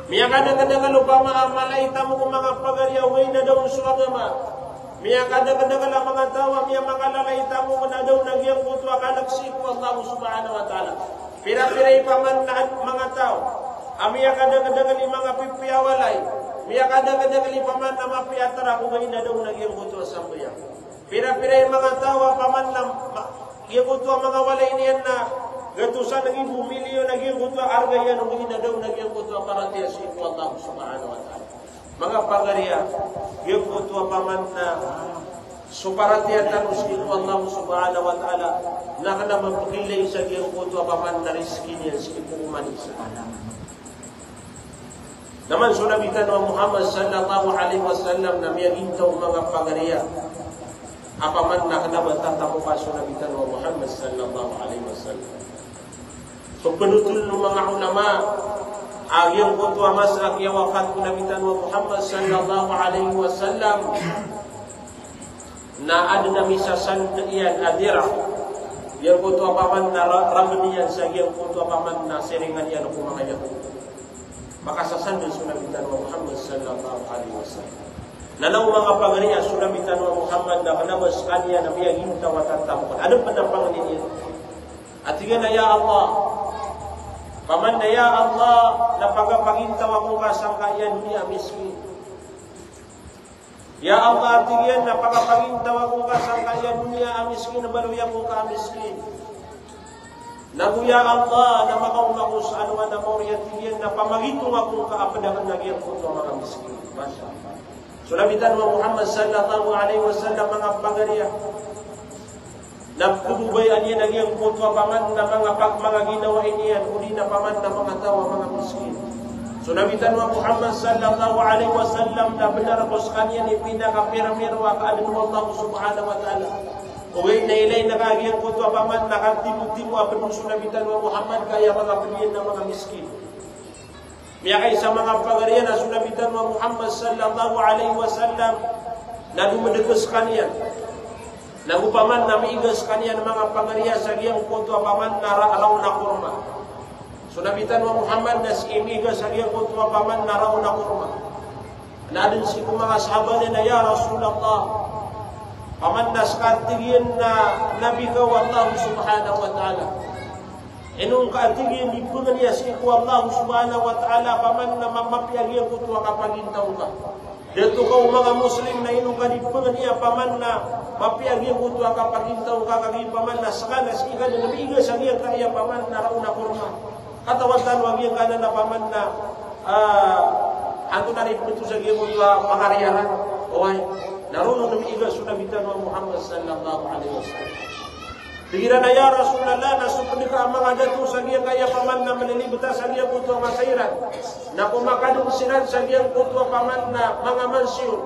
Miya kadang-kadang lupa malaita mo kung mga pagariya, way na daw suwagama. Miya kadang-kadang mga tawa, miya makalalaita mo na daw nagyang kutwa kalaksiku Allah subhanahu wa ta'ala. Pira-piray paman na mga tao. Miya kadang-kadang mga pipiyawalay. Miya kadang-kadang paman na mapiatara kung way na daw nagyang kutwa sambuya. Pira-piray mga tawa paman na nagyang kutwa mga walay niyan na gatusan naging bumilyo, naging kutwa arga yan, ang na daw naging kutwa para tiyasiku Allah subhanahu wa ta'ala. Mga pagariya, yung kutwa paman na suparatiyan na nusiku Allah subhanahu wa ta'ala, na naman pagkilay sa yung kutwa paman na riskin yan, si Ipumanisa. Naman sulabitan wa Muhammad sallallahu alaihi wasallam na miyagintaw mga pagariya, apaman na naman tatapo pa sulabitan wa Muhammad sallallahu alaihi wasallam. So penutul ng mga ulama agyang kutwa masak ya wafat ko nabitan wa Muhammad sallallahu alaihi wasallam na ada na misasan iyan adira yang kutwa paman na ramaniyan sa agyang kutwa paman na seringan yan ako mga yan maka sasandun sunabitan wa Muhammad sallallahu alaihi wasallam nanaw mga pagariya sunabitan wa Muhammad na kanabas kanya na biyaginta wa tatamukan anong panampangan ninyo at sige na ya Allah paman na ya Allah na pagapangintaw ako kasang kaya dunia miskin. Ya Allah tingin na pagapangintaw ako kasang kaya dunia miskin na baluya ko ka miskin. Naguya Allah na makaumako sa anuan na moriya tingin na pamagitong ako kaapadangan nagyang ko ito mga miskin. Masya Allah. Sulabitan mo Muhammad sallallahu alaihi wasallam mga pagariya. Napkudubayan niya naging kutwa paman na mga ginawa iniyan, uli na paman na mga tawa, mga miskin. So nabitan wa Muhammad sallallahu alaihi wasallam na benar ko sa kanya ni pinaka-piramir wa kaadun Allah subhanahu wa ta'ala. Uwi na ilay nakagiyang kutwa paman nakatimu-timu apun so nabitan wa Muhammad kaya mga pilihan ng mga miskin. Miya kay sa mga pagarian na sunabitan wa Muhammad sallallahu alaihi wasallam na dumadegas kanya. Nagupaman na miigas kanya ng mga pangariya sa giyang kutwa paman na raw na kurma. So nabitan mo Muhammad na si imigas sa giyang kutwa paman na raw na kurma. Naadun si mga sahabat na ya Rasulullah. Paman na skatigin na nabi ka Allah subhanahu wa ta'ala. Inong kaatigin di po niya si Allah subhanahu wa ta'ala paman na mamapiyag giyang kutwa kapagintaw ka. Dito ka mga Muslim na inong kadipungan niya paman na mapiag yung kutwa kapagintaw kakaging paman na sakanas ikan na nabiga sa iyang kaya paman na rauna kurma. Katawatan wag yung kanan na paman na anto na rin ito sa iyang kutwa pangariyaran. Okay, naroon nabiga sunabitan wa Muhammad sallallahu alaihi wasallam. Digira na ya Rasulullah na supli ka ang mga dato sa iyang kaya paman na manilibita sa iyang kutwa masairan. Na kumakadong sinan sa iyang kutwa paman na mga mansyon.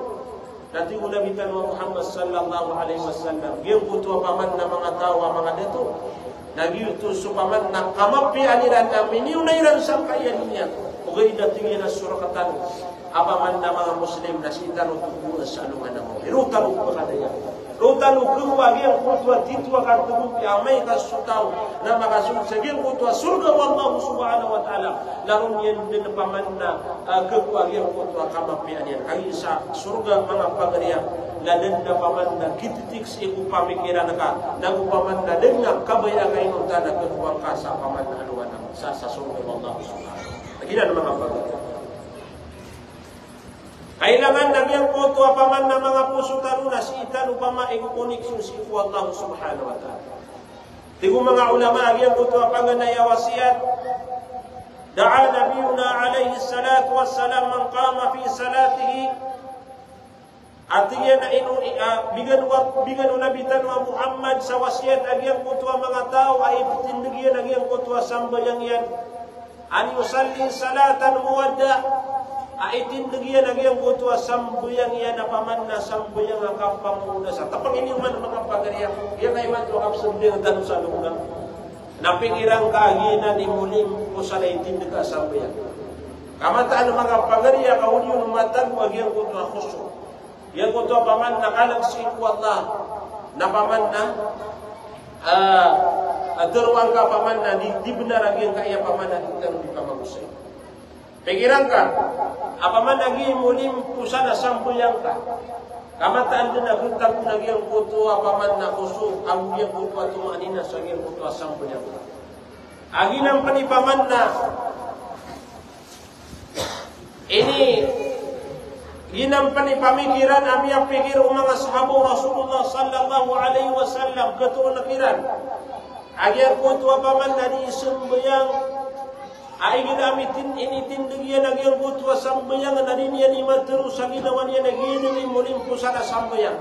Nanti ulabitan wa Muhammad sallallahu alaihi wasallam. Iyang kutwa paman na mga tawa mga dato. Nagyuto so paman na kamapi aliran na miniunairan sa kaya niya. Ugay datingin na surakatan. Apaman na mga Muslim na sitan o tubuhan sa alungan na mo. Irutan o pakadaya. Rutan ukung bagi yang kutwa titwa kartubup amai kasutau na makasud sagil kutwa surga wallahu subhanahu wa ta'ala larun yen din pamanna kekuagi yang kutwa kamapian yan kagi sa surga mga pagariya laden na pamanna kititik si pamikiran ka nagu pamanna dengan kabaya kainun tanda kekuang kasa pamanna anuan sa surga wallahu subhanahu wa mga pagariya. Kailangan nagyang kutwa paman na mga puso taruna si itan upama ikukuniksun si Allah subhanahu wa ta'ala. Tigo mga ulama nagyang kutwa panganaya wasiat. Da'a nabiyuna alayhi salatu wassalam man qama fi salatihi. Artinya na bigan nabitan wa Muhammad sa wasiat nagyang kutwa mga tao ay pitindagyan nagyang kutwa sambayang yan. An yusalli salatan muwadda. Aitin nagyan nagyang kutwa sambuyang yan na paman na sambuyang akampang muna sa tapang inyuman mga pagariya yan ay man to kapsundin ang tanong sa lugar napingirang kaagina ni muling ko sa naitin ka sambuyang kamataan mga pagariya kaun yung matag wag yung kutwa khusu yung kutwa paman na kalagsin ko Allah na paman na turuan ka paman na di benar ang kaya paman na di pamagusay. Pikiran ka, apaman naging mulim pusa na sampuyang ka. Kamataan din nagutag nagyang kuto apaman na kuso ang gyang kuto tumanina sa gyang kuto sampuyang ka. Agi ng panipaman na ini ginang panipamikiran amiyang pikir mga sahabu Rasulullah sallallahu alaihi wasallam ketua nakiran. Agi ang kuto apaman na di sumbuyang ay ginamitin initindugyan ng iyong kutwa sambayang na rin yan imatero sa ginawa niya na ginawin muling po sana sambayang.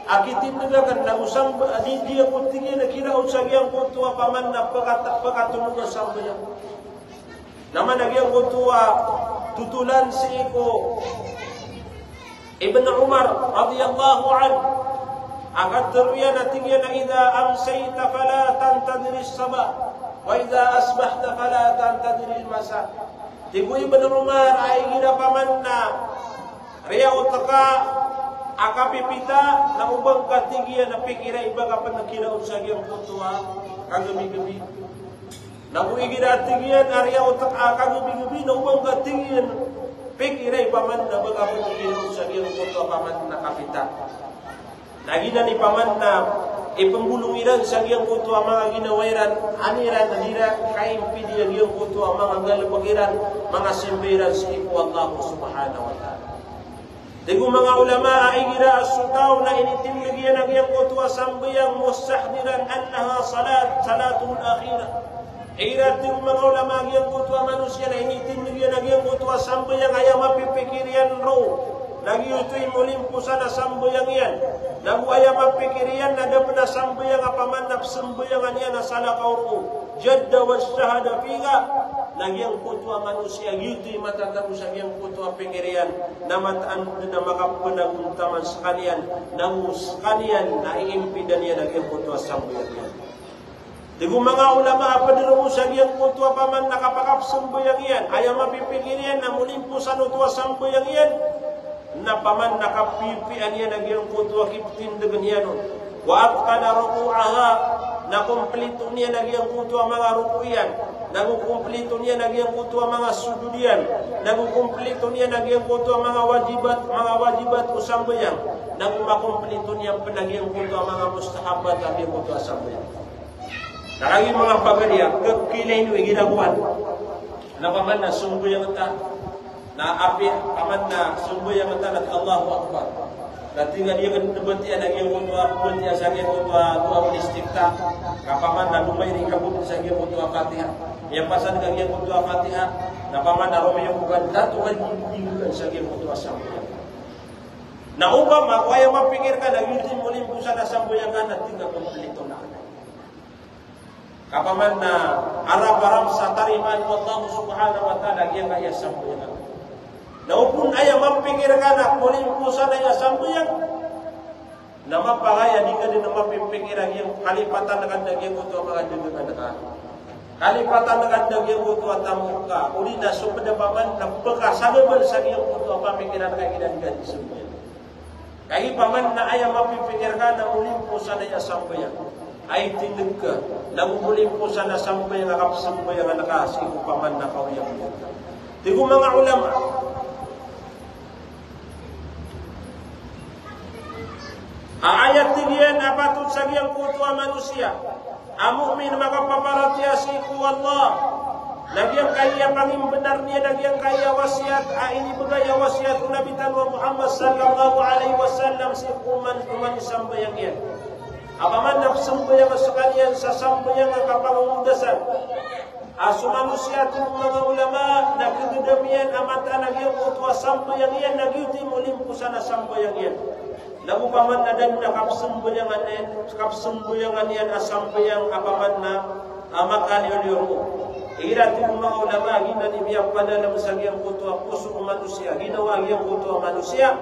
Akitindugakan na usang di dia kutingin na kinaot sa iyong kutwa paman na pagkatunog ng sambayang. Naman ang iyong kutwa tutulan si Iko Ibn Umar radiyallahu anhu. Agad teruyan na tingyan na idha amsayta fala tantadiri sabah. Wa idza asbahta fala tantadiri al-masa. Tibu Ibn Umar ay ginapaman na riya utaka akapipita na ubang katigyan na pikira iba kapan nakinaon sa giyang kutwa kagabi-gabi. Nabuhi ginatigyan riya utaka kagabi-gabi na ubang katigyan pikira iba man na baga kapan nakinaon sa giyang kutwa paman nakapita. Nagina ni paman na ipanggulungiran sa giyang kutwa mga ginawairan aniran na dira kaimpidi ang giyang kutwa mga galapagiran mga simbiran sa ipo Allah subhanahu wa ta'ala. Digo mga ulama ay gira asutaw na initimligyan ang giyang kutwa sambiyang mustahdiran annaha salatul akhirah. Gira digo mga ulama ang giyang kutwa manusia na initimligyan ang giyang kutwa sambiyang ayaw mapipikirian ro Nagiyutoy mulimpusan na sambayang yan. Nagwaya mapikirian na dapat na sambayang apaman na sambayangan yan na salakaw jadda wa syahada fiha. Nagyang kutwa manusia yutoy matatago sa gyang kutwa pikirian na mataan na makapanagpuntaman sa kaniyan nang kaniyan na iimpidan yan nagyang kutwa sambayang yan. Digo mga ulama padiro mo sa gyang kutwa paman nakapakap sambayang yan. Ayaw mapipikirian na mulimpusan utwa sambayang yan. Na paman nakapipian yan ang iyong kutwa kiptindagan yan. Wa atqana ruku'aha na kumplito niya ang iyong kutwa mga ruku'yan. Nagukumplito niya ang iyong kutwa mga sujudian. Nagukumplito niya ang iyong kutwa mga wajibat usambayang. Nagumakumplito niya ang iyong kutwa mga mustahabat ang iyong kutwa sambayang. Nakagi mga pagaliya, kakilay nyo ginagawan. Na paman na sumbayang ta. Na api paman na sumbayang talat Allahu Akbar. Datingan dia kan debatian lagi kutwa debatian sagi kutwa dua istifta. Kapaman na lumay ri kabut sagi kutwa Fatihah. Yang pasan kagi kutwa Fatihah. Na paman na romeo bukan datu kan dingin sagi kutwa sambayang. Na upama kaya mapikirkan lagi din mulimpusan na sambayang na tinggal kompleto na. Kapaman na arab sa tariman Allah Subhanahu wa taala yang kaya sambayang. Naupun ayah mempikirkan nak mulimpusan ayah sambayang. Nama pagaya di ka din nama pimpikiran yung kalipatan na kandag yung kuto mga dudugan ka. Kalipatan na kandag yung kuto at tamuk ka. Uli na supadapaman na pagkasagabal sa yung kuto pamikiran ka ginanigan di sambayang. Kaya paman na ayah mapipikirkan na mulimpusan ayah sambayang. Ay tindig ka. Nang mulimpusan na sambayang nakapsambayang na nakasing paman na kauyang mo. Tigo mga ulama. Ayat tigian apatut sagiang kutwa manusia. Mu'min makapaparatiya siku Allah. Nagyang kaya panging benar niya, nagyang kaya wasiat. Ini bagaya wasiat Nabi Tanwa Muhammad sallallahu alaihi wasallam si uman sambayang yan. Apaman nagsambayang sekalian sa sambayang ang kapangundasan. Aso manusia tu mga ulama nagdudamian amata nagyang kutwa sambayang yan. Nagyuti mulimpusan na sambayang yan. Nagupaman na dan kapsumbuyangan yan asampayang apaman na makaliyon mo. Irati mga ulama gina ni biyang padalam sa giyang kutwa puso manusia. Ginawa giyang kutwa manusia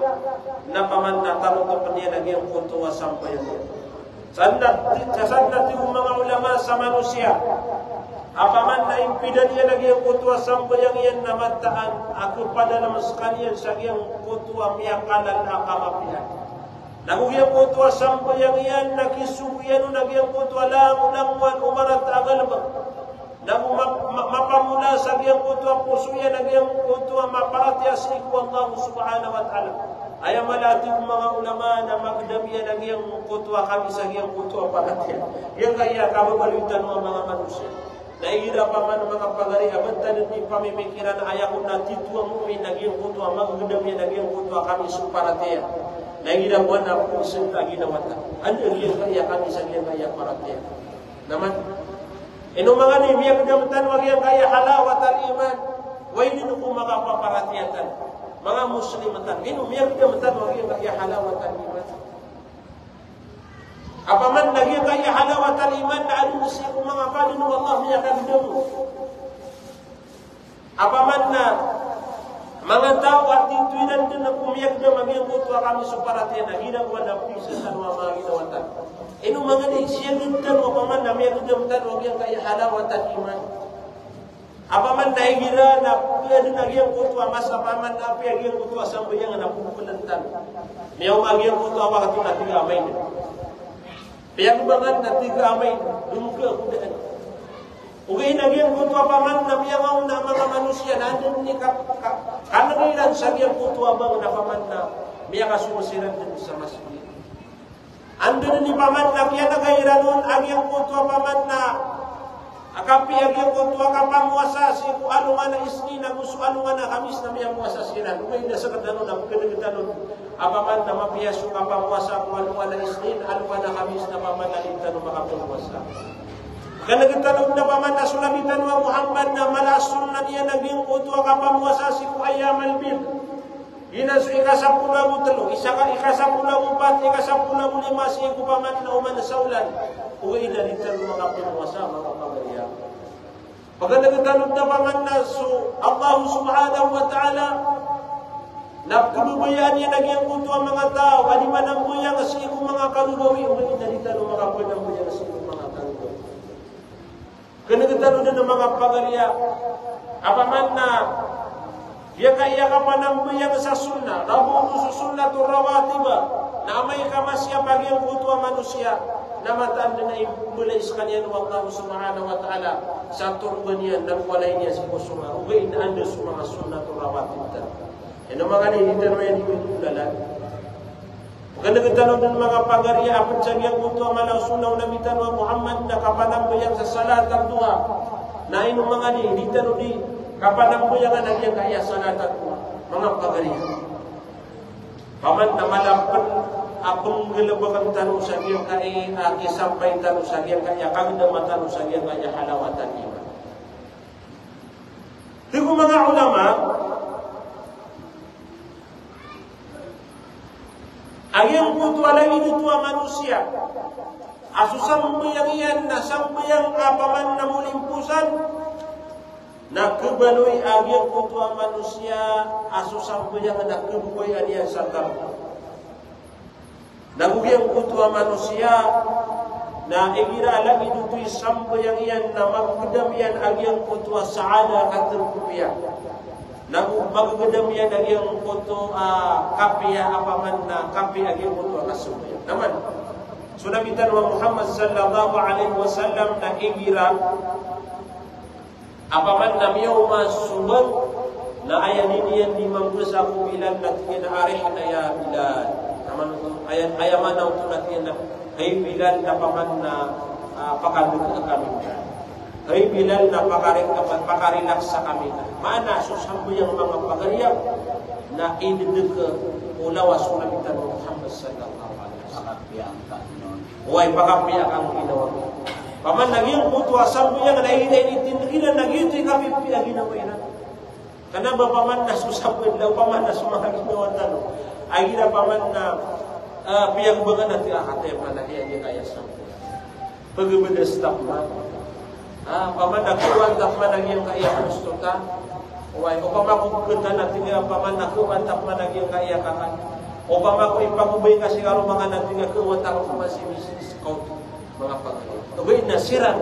na paman na tarutopan niya na giyang kutwa sampayang yan. Sasandat yung mga ulama sa manusia. Apaman na impidan niya na giyang kutwa sampayang yan na mataan. Ako padalam sa kaniyan sa giyang kutwa miyakalan na kamapihan. Nagugiyang kutwa sambayang yan, nakisuyan o nagyang kutwa langwan umarat agalba. Mapamula sa giyang kutwa puso yan, nagyang kutwa maparatya sa iku Allah subhanahu wa ta'ala. Ayaw malati yung mga ulama na magdamiyan nagyang kutwa kami sa giyang kutwa paratya. Yang kaya kababalitan ng mga manusia. Naihira pa man mga pagari, abantan ni pamimikiran na ayaw na tituwa mu'min nagyang kutwa, magdamiyan nagyang kutwa kami sa paratya. Nagira buat apa usaha lagi nama tak. Anda lihat kaya kami sahaja kaya paratnya. Naman, ino mga ni biar kedamatan wagi yang kaya halawat al iman. Wa ini nuku mga paparatiatan. Mga muslimatan. Ino biar kedamatan wagi yang kaya halawat al iman. Apa man lagi yang kaya halawat al iman na adu musiku mga kalinu Allah miyakagdamu. Apa man na mga tao at tintuinan din na pumiyak na maging kutwa kami sa paratin na ginagawa na pisa sa mga ginawatan. Ino mga ni siya gintan o paman na may kudamtan o yung kaya halawatan iman. Apaman na igira na pwede na giyang kutwa mas apaman na api agiyang kutwa sa mbayang na pupulantan. May umagiyang kutwa wakatu na tiga amay na. Piyagbangan na tiga amay na. Lumka kudaan. Ugay nagyang kutwa paman na miyangaw na mga manusia na andun ni kanagailan sa giyang kutwa bang na paman na miyakasumusiran din sa masjid. Andun ni paman na miyanagailan nun agyang kutwa paman na akapi agyang kutwa kapamuasa si ku ano nga na isni na gusto ano nga na kamis na miyamuasa sinan. Ugay na sa kadanon na pinagitanon apaman na mapiyaso kapamuasa kung ano nga na isni ano nga na kamis na paman na lintanon makapamuasa. Karena kita na paman na sulabitan wa Muhammad na malasun na niya naging kutwa kapamuasa si ku ayamal bil. Ina su ika-10 telu, ika-10 4, ika-10 5 siku paman na uman saulan. Uwi na dito mga penguasa, mga pagaya. Pagkatagtanod na paman na su Allah subhanahu wa ta'ala, napkabubayan niya naging kuto ang mga tao, kaliman ang buya nga siku mga kalubawi, uwi na dito mga penambuya nga siku mga kalubawi. Kanagtanod na mga pagaya, apaman na dia kaya kapanambuyan sa sunnah, rabu sa sunnatul rawatiba, na may kamasya bagyang kutuwa manusia, na matanda na imulay sa kanya ng Allah subhanahu wa ta'ala, sa turban niya, nagwalay niya si Kusuma, ugayin na ando sa mga sunnatul rawatiba. Ano mga nilitan mo yan, ibigulalan. Maganda katanong ng mga pagarya, apat sa giyang kutuwa malaw sunaw na mitan wa Muhammad, na kapanambuyan sa salat at duha, na inong mga nilitan o di, kapan ang buya nga nagyang kaya salatan ko, mga pagariya. Paman na malapan, apong galabakan tanong sa giyang kaya, kisampay tanong sa giyang kaya, kagdama tanong sa giyang kaya, halawatan iman. Tigo mga ulama, ang iyang putuwa lang inutuwa manusia, asusang buyang iyan na sang buyang apaman na mulimpusan, nakebaloy agyang kutua manusia asusang punya nakkebukoy anian sakam. Nagugyang kutua manusia na igira alam idutoy sambayang iyan na magkedam iyan agyang kutua saada katerkupiya. Nagugagedam iyan agyang kutu kapiya apaman na kapi agyang kutua kasubaya. Naman, sunabitan wa Muhammad sallallahu alaihi wasallam na igira apaman namiyaw masubang na ayan iniyan di mampu sa kubilan natin na arih na ya Bilal. Ayan ayaman na ito natin na kay Bilal na paman na pakadug na kami. Kay Bilal na pakarilak sa kami. Maana susambo yung mga pagariyak na idideg ulawas ko nabitan ng Muhammad sallallahu alaihi wasallam. Huwag pakapiyak ang ginawa. Paman naging putua sambo yang nainay itindigilan naging kami pinaginawa ina. Kana ba paman na susabod daw paman na sumahag ginawa tanong. Ay gina paman na piyagbangan natin akate pa na kaya kaya sambo. Pagubeda stop na. Paman nakuwan tap man naging kaya gusto ta. Uway o pamakugkita natin nga paman nakuwan tap man naging kaya kakan. O pamaku ipagubay kasi karo mga natin nga kuwan tap man si Mrs. Scout. Mga pagkakas. Tugay na sirang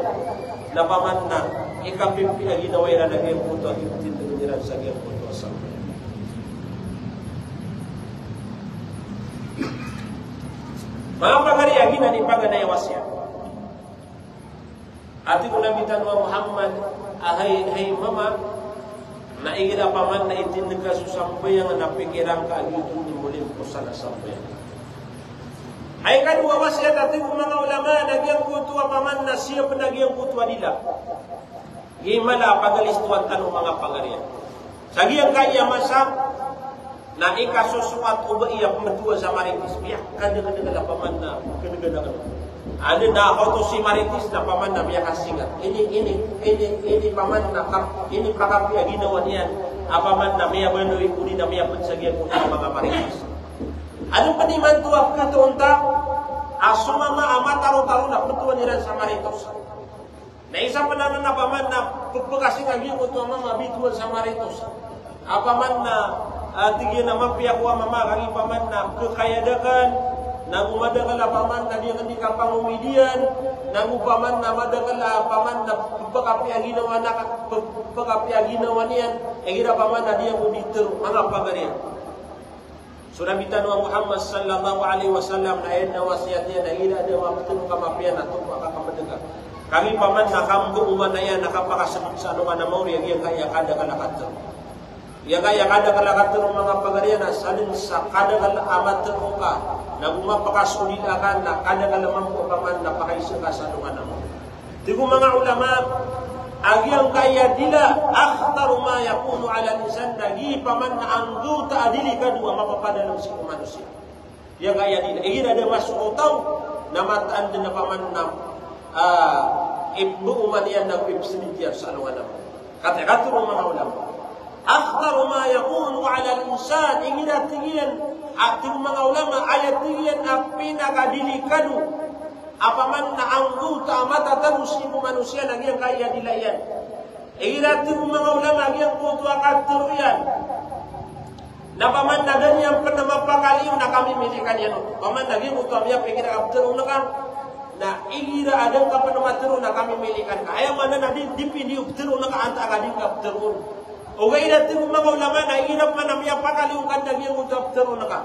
na paman na ikapimpi ang ginaway na naging puto at itindiran sa giyang puto sa mga pagariagin na ipaganayawas yan. Ati ko nabitan wa Muhammad ahay mama na igira paman na itindig ka susambay ang napikirang kaagitong ni mulim ko sa nasambay. Ay kadua wasya dati mga ulama nagyang kutua paman na siya nagyang kutua nila. Gimala pagalistuan tanong mga pagarian. Sagiyang kaya masa na ikasusukat uba iya pamatua sa maritis biyak kada paman na kada. Ada na auto si maritis na paman na biyak kasingat. Ini paman na ini prakapi ginawa niyan. Apaman na miya banoy kuni na miya pansagyan ko mga maritis. Anong paniman tuwag ka tuunta? Asumama amataro-taro na putuan nila sa maritos. Na isa pa naman na paman na pagpagkasing aging utuwa mama bituan sa maritos. Apaman na tigyan na magpiyakwa mama kaging paman na kakayadakan, nangumadagal paman na diyan hindi ka pangumidian, nangupaman na madagal paman na pagpakapiaginawa na pagpakapiaginawa niyan, gira paman na diyan udito mga pagarian. Surabitan wa Muhammad sallallahu alaihi wasallam na ayat na wasiat niya na ila ada maputong kamapian atau makakamadega. Kami paman na kamgo uman na yan nakapakasagot sa anong anamaw yang kaya kada kalakatan. Yang kaya kada kalakatan ng mga pagarian na salin sa kada kalamat ka na gumapakasulilakan na kada kalamang ko paman na pakaisa ka sa anong anamaw. Tigo mga ulama agyang kaya dila akhtaru ma yakunu ala lisan nagi paman na anggu taadili kadua mapapadalam si manusia. Yang kaya dila igira ada masuk tahu nama anda na paman na ibnu uman yan na ibsinitiar sa alungan naman. Kata-kata mga ulama. akhtar ma yakunu ala al-insan ingira tinggian ati mga ulama ayat tinggian apina kadilikanu apaman na anggota mata terus ibu manusia lagi yang kaya dilayan ingira tinggi mga ulama lagi yang kutu akaturian napaman na ganyan pa na mapakaliw na kami milikan yan paman lagi kutu amya pengira abdurun na kan na igira adang ka pa na maturo na kami milikan kaya mana na dipindi abdurun na ka anta kading abdurun o gaya natin mga ulama na hirap man ang pakaliw kan na yung abdurun na ka